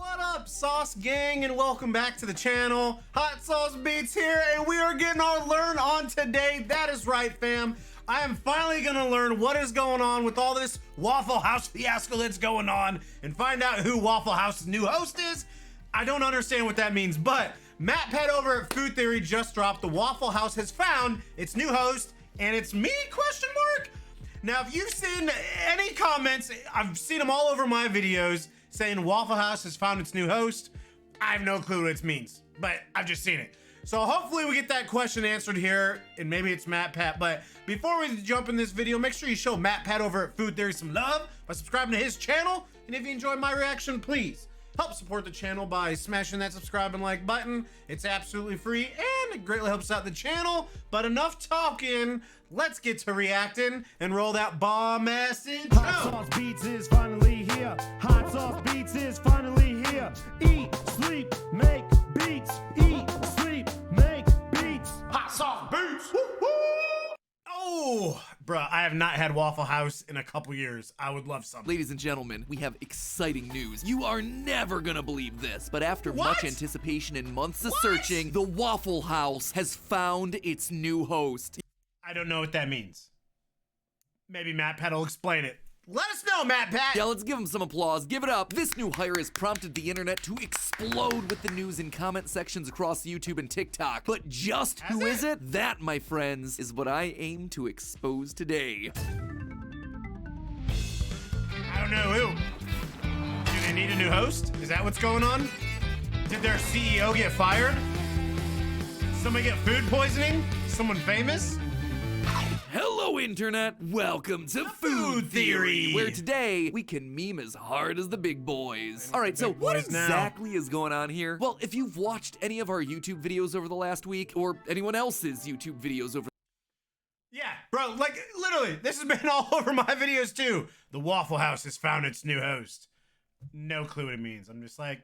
What up, Sauce Gang, and welcome back to the channel. Hot Sauce Beats here, and we are getting our learn on today. That is right, fam. I am finally gonna learn what is going on with all this Waffle House fiasco that's going on and find out who Waffle House's new host is. I don't understand what that means, but Matpat over at Food Theory just dropped the Waffle House has found its new host, and it's me, question mark? Now, if you've seen any comments, I've seen them all over my videos saying Waffle House has found its new host. I have no clue what it means, but I've just seen it. So hopefully we get that question answered here, and maybe it's Matpat. But before we jump in this video, make sure you show Matpat over at Food Theory some love by subscribing to his channel. And if you enjoyed my reaction, please help support the channel by smashing that subscribe and like button. It's absolutely free and it greatly helps out the channel. But enough talking, let's get to reacting and roll that bomb ass intro. Hot Sauce Beats is finally here. Hot Sauce Beats is finally here. Eat, sleep, make beats. Eat, sleep, make beats. Hot Sauce Beats. Woo-hoo! Oh, bruh, I have not had Waffle House in a couple years. I would love some. Ladies and gentlemen, we have exciting news. You are never gonna believe this, but after much anticipation and months of searching, the Waffle House has found its new host. I don't know what that means. Maybe Matpat will explain it. Let us know, Matpat. Yeah, let's give him some applause. Give it up. This new hire has prompted the internet to explode with the news and comment sections across YouTube and TikTok. But just who is it? That, my friends, is what I aim to expose today. I don't know who. Do they need a new host? Is that what's going on? Did their CEO get fired? Somebody get food poisoning? Someone famous? Hello, Internet! Welcome to Food Theory, where today we can meme as hard as the big boys. Alright, so what exactly is going on here? Well, if you've watched any of our YouTube videos over the last week, or anyone else's YouTube videos over Yeah, bro, like, literally, this has been all over my videos too. The Waffle House has found its new host. No clue what it means. I'm just like,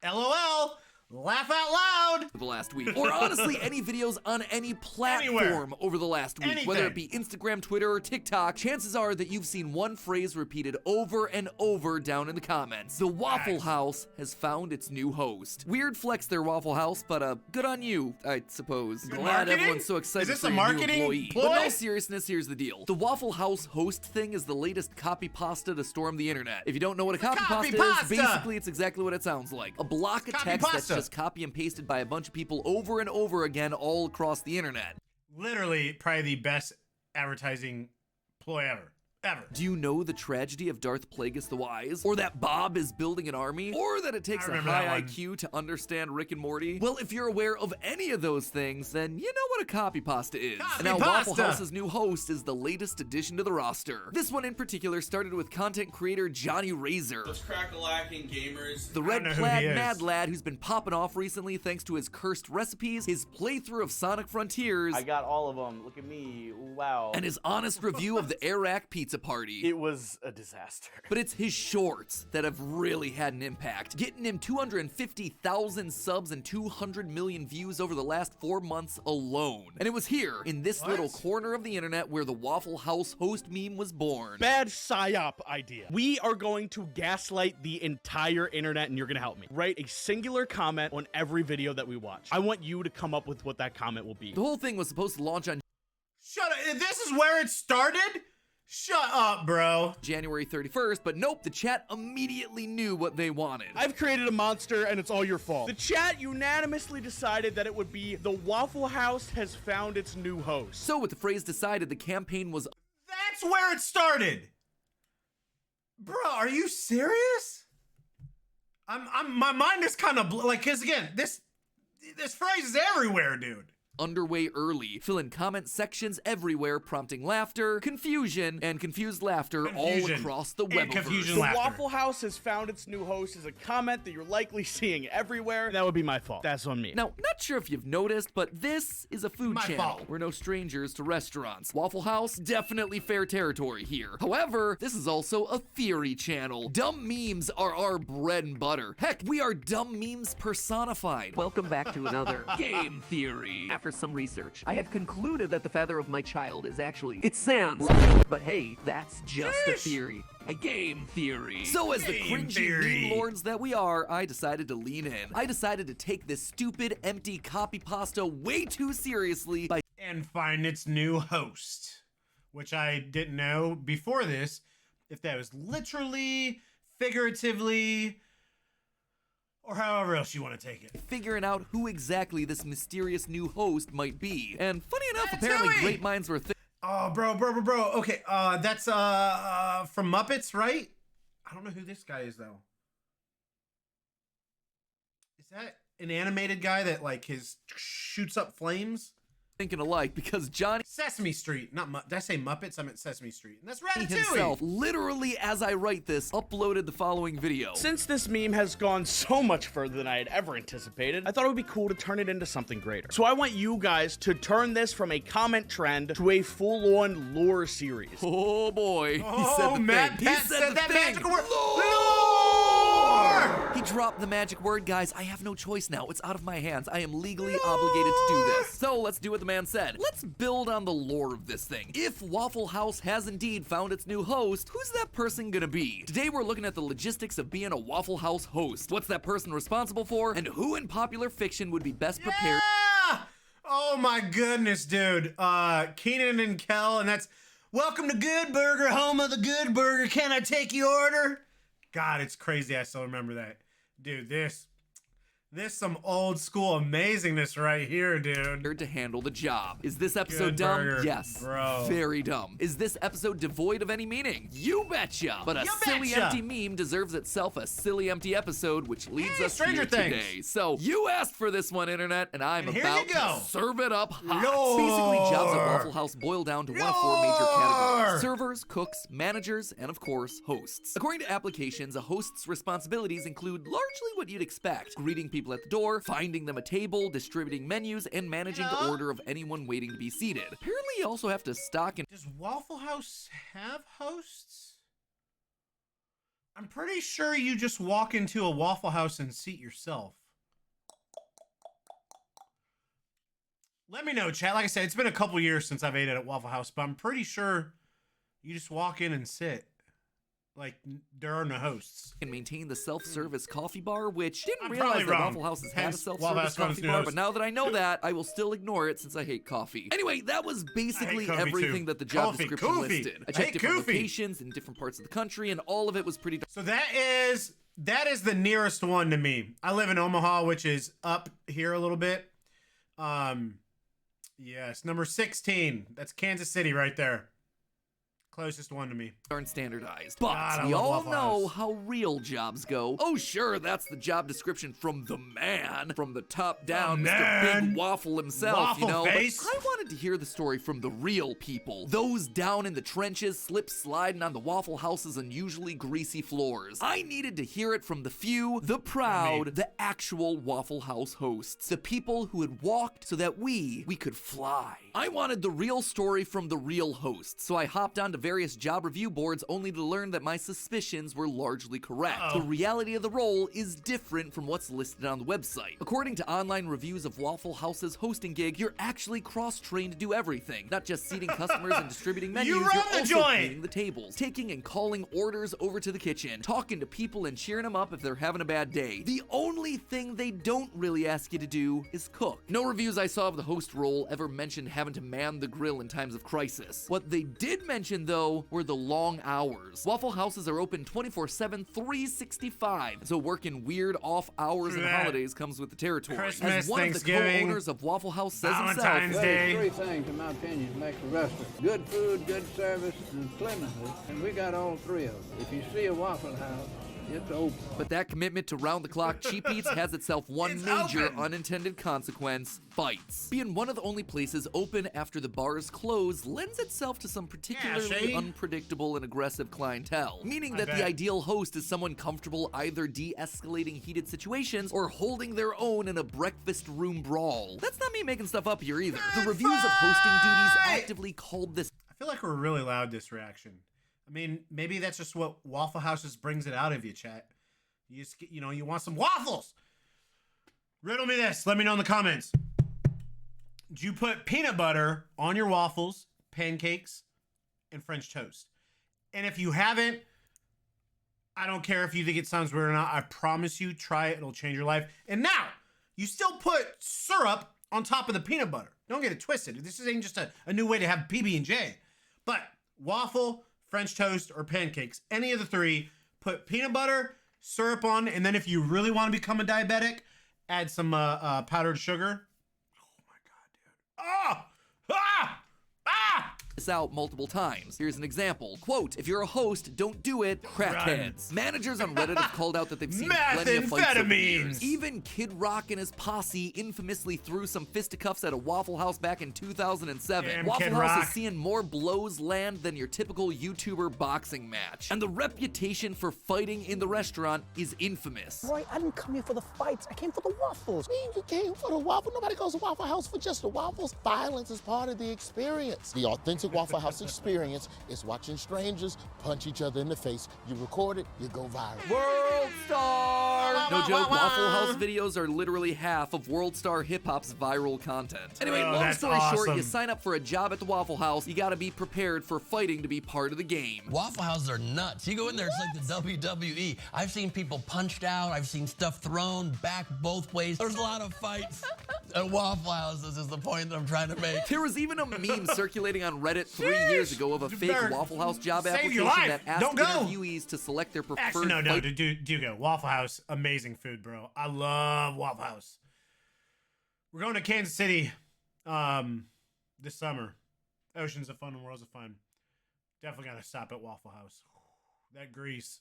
LOL. Laugh out loud the last week, or honestly any videos on any platform over the last week, whether it be Instagram, Twitter, or TikTok. Chances are that you've seen one phrase repeated over and over down in the comments. The Waffle House has found its new host. Weird flex there, Waffle House, but good on you, I suppose. Glad everyone's so excited for your new employee. But in all seriousness, here's the deal. The Waffle House host thing is the latest copy pasta to storm the internet. If you don't know what a copy pasta is, basically it's exactly what it sounds like. A block of text that's just copy and pasted by a bunch of people over and over again all across the internet. Literally, probably the best advertising ploy ever. Do you know the tragedy of Darth Plagueis the Wise? Or that Bob is building an army? Or that it takes a high IQ to understand Rick and Morty? Well, if you're aware of any of those things, then you know what a copy pasta is. And now Waffle House's new host is the latest addition to the roster. This one in particular started with content creator Johnny Razor. Those crack-a-lacking gamers. The red plaid mad lad who's been popping off recently thanks to his cursed recipes, his playthrough of Sonic Frontiers. I got all of them. Look at me. Wow. And his honest review of the Iraq pizza party. It was a disaster. But it's his shorts that have really had an impact, getting him 250,000 subs and 200 million views over the last 4 months alone. And it was here, in this little corner of the internet, where the Waffle House host meme was born. Bad psyop idea. We are going to gaslight the entire internet, and you're gonna help me. Write a singular comment on every video that we watch. I want you to come up with what that comment will be. The whole thing was supposed to launch on Shut up. This is where it started? Shut up, bro. January 31st, but nope, the chat immediately knew what they wanted. I've created a monster and it's all your fault. The chat unanimously decided that it would be the Waffle House has found its new host. So with the phrase decided, the campaign was... That's where it started. Bro, are you serious? My mind is kind of like, cause again, this phrase is everywhere, dude. Underway early, filling comment sections everywhere, prompting laughter, confusion, and confused laughter all across the webverse. The Waffle House has found its new host is a comment that you're likely seeing everywhere. That would be my fault. That's on me. Now, not sure if you've noticed, but this is a food channel. We're no strangers to restaurants. Waffle House, definitely fair territory here. However, this is also a theory channel. Dumb memes are our bread and butter. Heck, we are dumb memes personified. Welcome back to another game theory. After after some research, I have concluded that the father of my child is actually... It sounds... But hey, that's just a theory. A game theory. So as the cringy meme lords that we are, I decided to lean in. I decided to take this stupid, empty copy pasta way too seriously by... And find its new host. Which I didn't know before this, if that was literally, figuratively, or however else you want to take it. Figuring out who exactly this mysterious new host might be. And funny enough, apparently great minds were thinking. Oh, bro. Okay, that's from Muppets, right? I don't know who this guy is though. Is that an animated guy that like shoots up flames? Thinking alike because Johnny Sesame Street, not did I say Muppets? I meant Sesame Street, and that's Ratatouille himself, literally as I write this, uploaded the following video. Since this meme has gone so much further than I had ever anticipated, I thought it would be cool to turn it into something greater. So I want you guys to turn this from a comment trend to a full-on lore series. Oh boy, he said the Matpat thing. He said that magic word. Lore! He dropped the magic word, guys. I have no choice now. It's out of my hands. I am legally obligated to do this. So let's do what the man said. Let's build on the lore of this thing. If Waffle House has indeed found its new host, who's that person gonna be? Today we're looking at the logistics of being a Waffle House host. What's that person responsible for? And who in popular fiction would be best prepared? Yeah! Oh my goodness, dude. Keenan and Kel, and that's welcome to Good Burger, home of the Good Burger. Can I take your order? God, it's crazy. I still remember that. Dude, this some old school amazingness right here, dude. To handle the job. Is this episode dumb? Burger, yes. bro. Very dumb. Is this episode devoid of any meaning? You betcha. But a silly empty meme deserves itself a silly empty episode, which leads us here today. So you asked for this one, internet, and I'm about to serve it up hot. Basically, jobs at Waffle House boil down to one of four major categories: servers, cooks, managers, and of course, hosts. According to applications, a host's responsibilities include largely what you'd expect: greeting people at the door, finding them a table, distributing menus, and managing the order of anyone waiting to be seated. Apparently, you also have to stock and... Does Waffle House have hosts? I'm pretty sure you just walk into a Waffle House and seat yourself. Let me know, chat. Like I said, it's been a couple years since I've ate at Waffle House, but I'm pretty sure you just walk in and sit. Like, there are no hosts. And maintain the self-service coffee bar, which didn't realize that Waffle House has had a self-service coffee bar, but now that I know that, I will still ignore it since I hate coffee. Anyway, that was basically everything that the job description listed. I checked different locations in different parts of the country, and all of it was pretty... So that is the nearest one to me. I live in Omaha, which is up here a little bit. Yes, number 16. That's Kansas City right there. Closest one to me. Aren't standardized. But we all know how real jobs go. Oh, sure, that's the job description from the man. From the top down, Mr. Big Waffle himself, you know. But I wanted to hear the story from the real people. Those down in the trenches, slip-sliding on the Waffle House's unusually greasy floors. I needed to hear it from the few, the proud, the actual Waffle House hosts. The people who had walked so that we could fly. I wanted the real story from the real hosts, so I hopped onto various job review boards only to learn that my suspicions were largely correct. The reality of the role is different from what's listed on the website. According to online reviews of Waffle House's hosting gig, you're actually cross-trained to do everything. Not just seating customers and distributing menus, you're also cleaning the tables, taking and calling orders over to the kitchen, talking to people and cheering them up if they're having a bad day. The only thing they don't really ask you to do is cook. No reviews I saw of the host role ever mentioned having to man the grill in times of crisis. What they did mention, though, were the long hours. Waffle Houses are open 24/7, 365, so working weird off hours and holidays comes with the territory. Christmas, as one of the co-owners of Waffle House says himself, three things, in my opinion, make a restaurant: good food, good service, and cleanliness. And we got all three of them. If you see a Waffle House, it's open. But that commitment to round-the-clock cheap eats has itself one major unintended consequence: bites. Being one of the only places open after the bars close lends itself to some particularly unpredictable and aggressive clientele, meaning that the ideal host is someone comfortable either de-escalating heated situations or holding their own in a breakfast room brawl. That's not me making stuff up here either. The reviews of hosting duties actively called this... I feel like we're really loud this reaction. I mean, maybe that's just what Waffle Houses brings it out of you, chat. You just, you know, you want some waffles. Riddle me this. Let me know in the comments. Do you put peanut butter on your waffles, pancakes, and French toast? And if you haven't, I don't care if you think it sounds weird or not. I promise you, try it. It'll change your life. And now, you still put syrup on top of the peanut butter. Don't get it twisted. This ain't just a new way to have PB&J. But waffle, French toast, or pancakes, any of the three, put peanut butter, syrup on, and then if you really want to become a diabetic, add some powdered sugar. Oh my God, dude. Ah! Ah! Ah! This out multiple times. Here's an example. Quote, if you're a host, don't do it, crackheads. Managers on Reddit have called out that they've seen plenty of fights over the years. Even Kid Rock and his posse infamously threw some fisticuffs at a Waffle House back in 2007. Damn, Waffle Kid House Rock is seeing more blows land than your typical YouTuber boxing match. And the reputation for fighting in the restaurant is infamous. Roy, I didn't come here for the fights. I came for the waffles. You came for the waffle. Nobody goes to Waffle House for just the waffles. Violence is part of the experience. The authentic Waffle House experience is watching strangers punch each other in the face. You record it, you go viral. World Star! No joke, Waffle House videos are literally half of World Star Hip Hop's viral content. Anyway, long story short, you sign up for a job at the Waffle House, you gotta be prepared for fighting to be part of the game. Waffle Houses are nuts. You go in there, it's like the WWE. I've seen people punched out, I've seen stuff thrown back both ways. There's a lot of fights at Waffle Houses is the point that I'm trying to make. There was even a meme circulating on Reddit 3 years ago of a fake Waffle House job application that asked interviewees to select their preferred do go. Waffle House, amazing food, bro. I love Waffle House. We're going to Kansas City this summer. Oceans of fun and worlds of fun. Definitely gotta stop at Waffle House. That grease.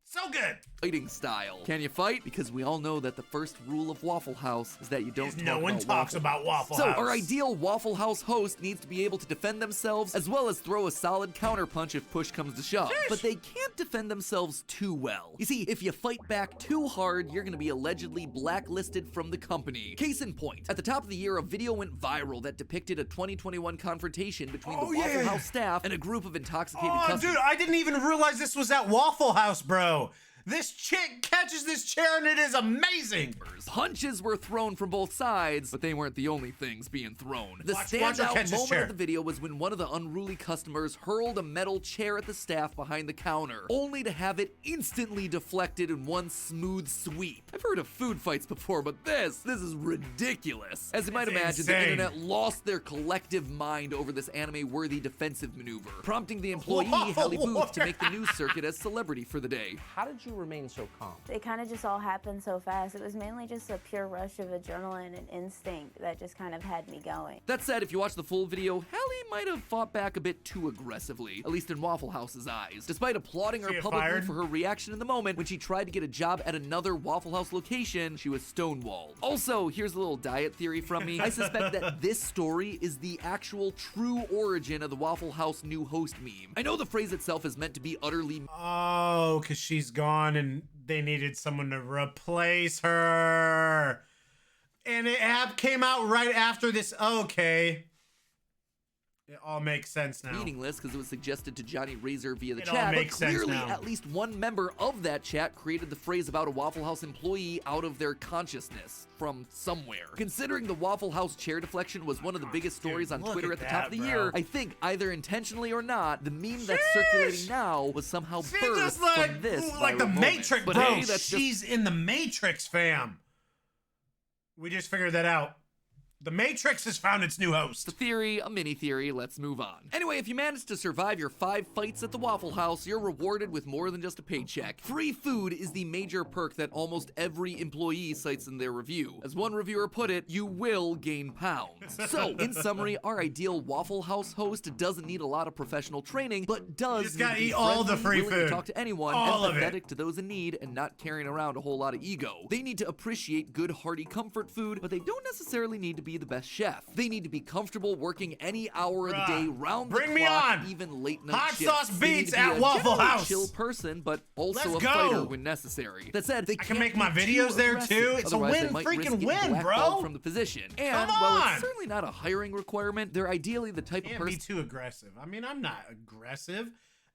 So good. Fighting style. Can you fight? Because we all know that the first rule of Waffle House is that you don't no one talks about Waffle House. So our ideal Waffle House host needs to be able to defend themselves as well as throw a solid counterpunch if push comes to shove. But they can't defend themselves too well. You see, if you fight back too hard, you're gonna be allegedly blacklisted from the company. Case in point, at the top of the year, a video went viral that depicted a 2021 confrontation between the Waffle House staff and a group of intoxicated customers. Dude, I didn't even realize this was at Waffle House, bro. This chick catches this chair and it is amazing. Punches were thrown from both sides, but they weren't the only things being thrown. The watch standout moment of the video was when one of the unruly customers hurled a metal chair at the staff behind the counter, only to have it instantly deflected in one smooth sweep. I've heard of food fights before, but this is ridiculous. As you might imagine, the internet lost their collective mind over this anime-worthy defensive maneuver, prompting the employee, Hallie Booth, to make the news circuit as celebrity for the day. How did you remain so calm? It kind of just all happened so fast. It was mainly just a pure rush of adrenaline and instinct that just kind of had me going. That said, if you watch the full video, Hallie might have fought back a bit too aggressively, at least in Waffle House's eyes. Despite applauding her publicly for her reaction in the moment, when she tried to get a job at another Waffle House location, she was stonewalled. Also, here's a little diet theory from me. I suspect that this story is the actual true origin of the Waffle House new host meme. I know the phrase itself is meant to be utterly... Oh, because she's gone and they needed someone to replace her. And it came out right after this. Okay. It all makes sense now. Meaningless because it was suggested to Johnny Razor via the chat, but clearly at least one member of that chat created the phrase about a Waffle House employee out of their consciousness from somewhere. Considering the Waffle House chair deflection was one of the biggest stories on Twitter at the top of the year, I think either intentionally or not, the meme that's circulating now was somehow birthed from this like the Matrix, but bro. hey, She's in the Matrix, fam. We just figured that out. The Matrix has found its new host. The theory, a mini theory, let's move on. Anyway, if you manage to survive your 5 fights at the Waffle House, you're rewarded with more than just a paycheck. Free food is the major perk that almost every employee cites in their review. As one reviewer put it, you will gain pounds. So, in summary, our ideal Waffle House host doesn't need a lot of professional training, but does need to be all the free willing to food. talk to anyone, empathetic to those in need, and not carrying around a whole lot of ego. They need to appreciate good, hearty comfort food, but they don't necessarily need to be the best chef. They need to be comfortable working any hour of the day, round the clock, even late night shifts. Hot sauce beats at Waffle House. Chill person, but also a fighter when necessary. That said, they can make my videos there too. It's a win, freaking win, bro. From the position, and while it's certainly not a hiring requirement, they're ideally the type of person. Can't be too aggressive. I mean, I'm not aggressive.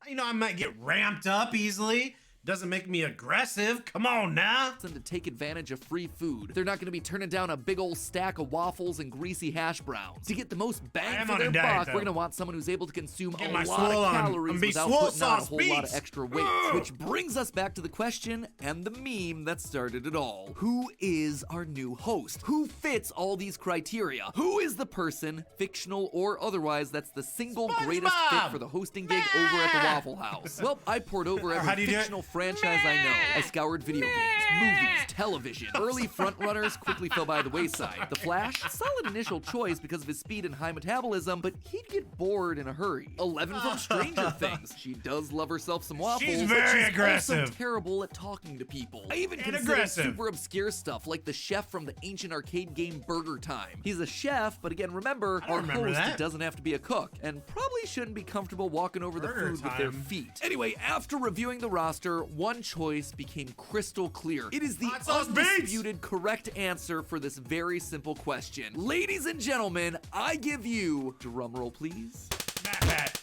You know, I might get ramped up easily. doesn't make me aggressive. Come on now. And to take advantage of free food. They're not gonna be turning down a big old stack of waffles and greasy hash browns. To get the most bang for their buck, we're gonna want someone who's able to consume a lot of calories without putting on a whole lot of extra weight. Which brings us back to the question and the meme that started it all. Who is our new host? Who fits all these criteria? Who is the person, fictional or otherwise, that's the single greatest fit for the hosting gig over at the Waffle House? Well, I poured over every fictional franchise I know. I scoured video games, movies, television. Early frontrunners quickly fell by the wayside. The Flash, solid initial choice because of his speed and high metabolism, but he'd get bored in a hurry. 11 from Stranger Things. She does love herself some waffles, she's but very she's aggressive. also terrible at talking to people. I even consider super obscure stuff like the chef from the ancient arcade game Burger Time. He's a chef, but again, remember, our host doesn't have to be a cook, and probably shouldn't be comfortable walking over the food with their feet. Anyway, after reviewing the roster, one choice became crystal clear. It is the undisputed correct answer for this very simple question. Ladies and gentlemen, I give you, drumroll please, Matpat.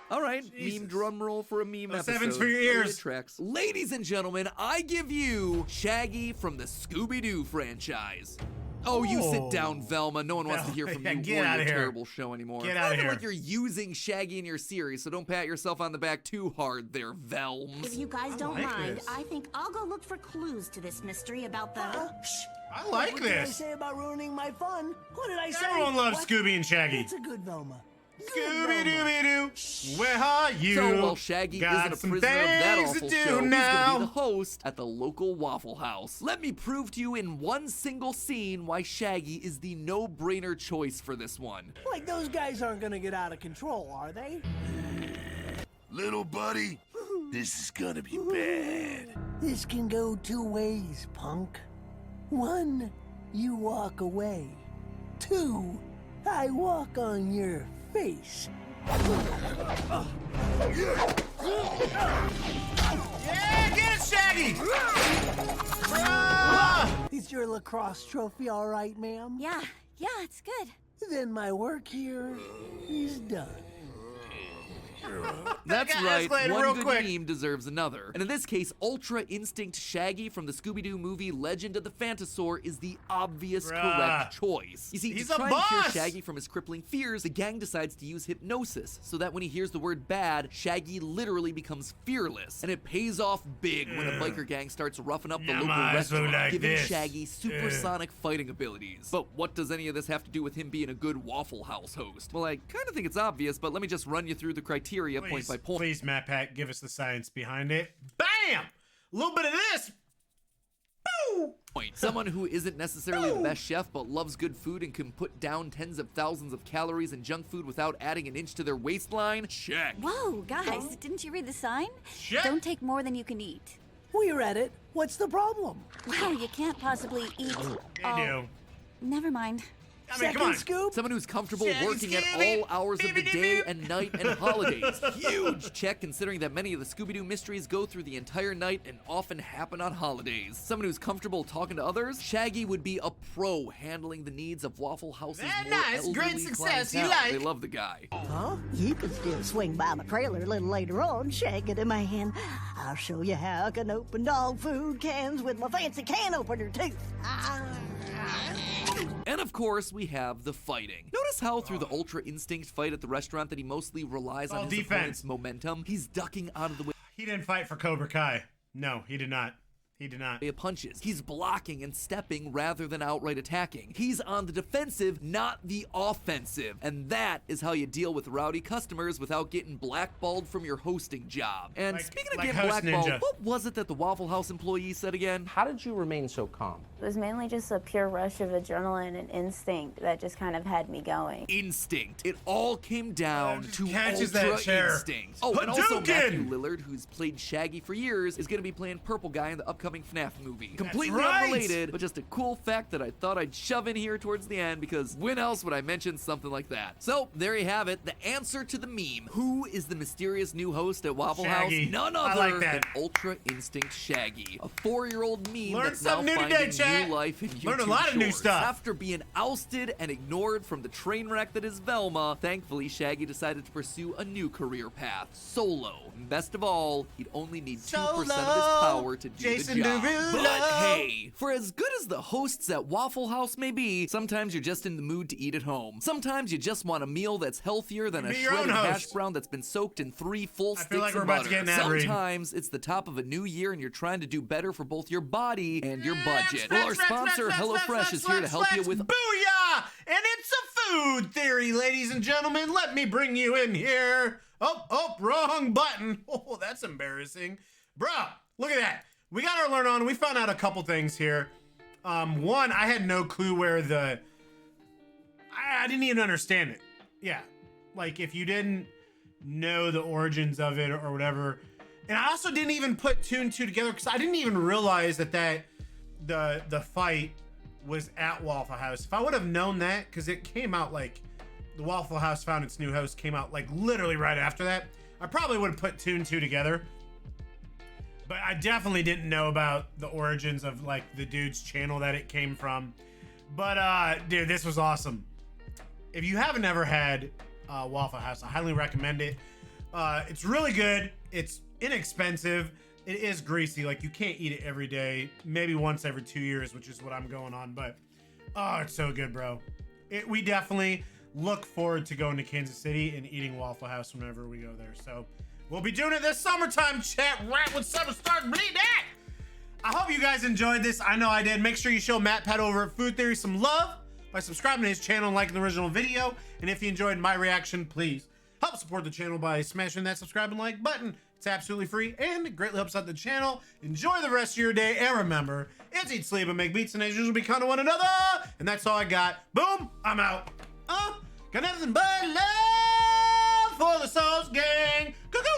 All right, meme drum roll for a meme episode. Sevens for your ears. Tracks. Ladies and gentlemen, I give you Shaggy from the Scooby-Doo franchise. Oh, you sit down, Velma. No one wants to hear from you or your terrible show anymore. Get out of here. Like you're using Shaggy in your series, so don't pat yourself on the back too hard there, Velms. If you guys don't mind, I think I'll go look for clues to this mystery about the... I like what this. What did I say about ruining my fun? What did I say? Everyone loves Scooby and Shaggy. It's a good Velma. Scooby-Dooby-Doo, where are you? So while Shaggy isn't a prisoner of that awful show, he's gonna be the host at the local Waffle House. Let me prove to you in one single scene why Shaggy is the no-brainer choice for this one. Like those guys aren't gonna get out of control, are they? Little buddy, this is gonna be bad. This can go two ways, punk. One, you walk away. Two, I walk on your face. Yeah, get it, Shaggy! Is your lacrosse trophy all right, ma'am? Yeah, it's good. Then my work here is done. That's right, one good meme deserves another. And in this case, Ultra Instinct Shaggy from the Scooby-Doo movie Legend of the Phantasaur is the obvious correct choice. You see, to try and cure Shaggy from his crippling fears, the gang decides to use hypnosis, so that when he hears the word bad, Shaggy literally becomes fearless. And it pays off big when a biker gang starts roughing up the local restaurant, giving Shaggy supersonic fighting abilities. But what does any of this have to do with him being a good Waffle House host? Well, I kind of think it's obvious, but let me just run you through the criteria point by point. Please, Matpat, give us the science behind it. Bam! A little bit of this. Boo! Someone who isn't necessarily the best chef, but loves good food and can put down tens of thousands of calories in junk food without adding an inch to their waistline? Check. Whoa, guys, didn't you read the sign? Check. Don't take more than you can eat. We read it. What's the problem? Wow, you can't possibly eat. Never mind. I mean, come on. Scoop. Someone who's comfortable working at all hours of the day and night and holidays. Huge check considering that many of the Scooby-Doo mysteries go through the entire night and often happen on holidays. Someone who's comfortable talking to others. Shaggy would be a pro handling the needs of Waffle House's more elderly great success. You clientele. like? They love the guy. Huh? You can still swing by my trailer a little later on, shake it in my hand. I'll show you how I can open dog food cans with my fancy can opener too. And of course, we have the fighting. Notice how through the Ultra Instinct fight at the restaurant that he mostly relies on his opponent's momentum. He's ducking out of the way. He didn't fight for Cobra Kai. No, he did not. He did not. Punches. He's blocking and stepping rather than outright attacking. He's on the defensive, not the offensive. And that is how you deal with rowdy customers without getting blackballed from your hosting job. And speaking of getting blackballed, what was it that the Waffle House employee said again? How did you remain so calm? It was mainly just a pure rush of adrenaline and instinct that just kind of had me going. Instinct. It all came down to catches Ultra that chair. Instinct. Oh, and also Matthew Lillard, who's played Shaggy for years, is going to be playing Purple Guy in the upcoming FNAF movie. Completely unrelated, but just a cool fact that I thought I'd shove in here towards the end because when else would I mention something like that? So there you have it, the answer to the meme. Who is the mysterious new host at Waffle House? None other than Ultra Instinct Shaggy, a 4-year-old meme that's now finding new life in YouTube Learned a lot of new stuff. After being ousted and ignored from the train wreck that is Velma, thankfully Shaggy decided to pursue a new career path, solo And best of all, he'd only need 2% Solo, of his power to do Jason the job. Derulo. But hey, for as good as the hosts at Waffle House may be, sometimes you're just in the mood to eat at home. Sometimes you just want a meal that's healthier than a Be your own shredded hash host. brown that's been soaked in 3 full I sticks feel like we're of about to butter. get an ad read. Sometimes it's the top of a new year and you're trying to do better for both your body and your budget. Well, our sponsor, HelloFresh, is here to help you with... Booyah! And it's a food theory, ladies and gentlemen. Let me bring you in here. Oh, wrong button. Oh, that's embarrassing. Bruh, look at that. We got our learn on. We found out a couple things here. One, I had no clue where I didn't even understand it. Yeah. Like, if you didn't know the origins of it or whatever. And I also didn't even put 2 and 2 together because I didn't even realize that the fight was at Waffle House. If I would have known that, because it came out like the Waffle House found its new host came out like literally right after that, I probably would have put 2 and 2 together. But I definitely didn't know about the origins of like the dude's channel that it came from. But dude, this was awesome. If you haven't ever had Waffle House, I highly recommend it. It's really good. It's inexpensive. It is greasy. Like, you can't eat it every day. Maybe once every 2 years, which is what I'm going on. But oh, it's so good, bro. We definitely look forward to going to Kansas City and eating Waffle House whenever we go there. So we'll be doing it this summertime, chat, right when summer starts bleeding. I hope you guys enjoyed this. I know I did. Make sure you show Matpat over at Food Theory some love by subscribing to his channel and liking the original video. And if you enjoyed my reaction, please help support the channel by smashing that subscribe and like button. It's absolutely free and it greatly helps out the channel. Enjoy the rest of your day. And remember, it's eat, sleep, and make beats, and as usual, be kind to one another. And that's all I got. Boom, I'm out. Got nothing but love for the Sauce Gang. Cuckoo!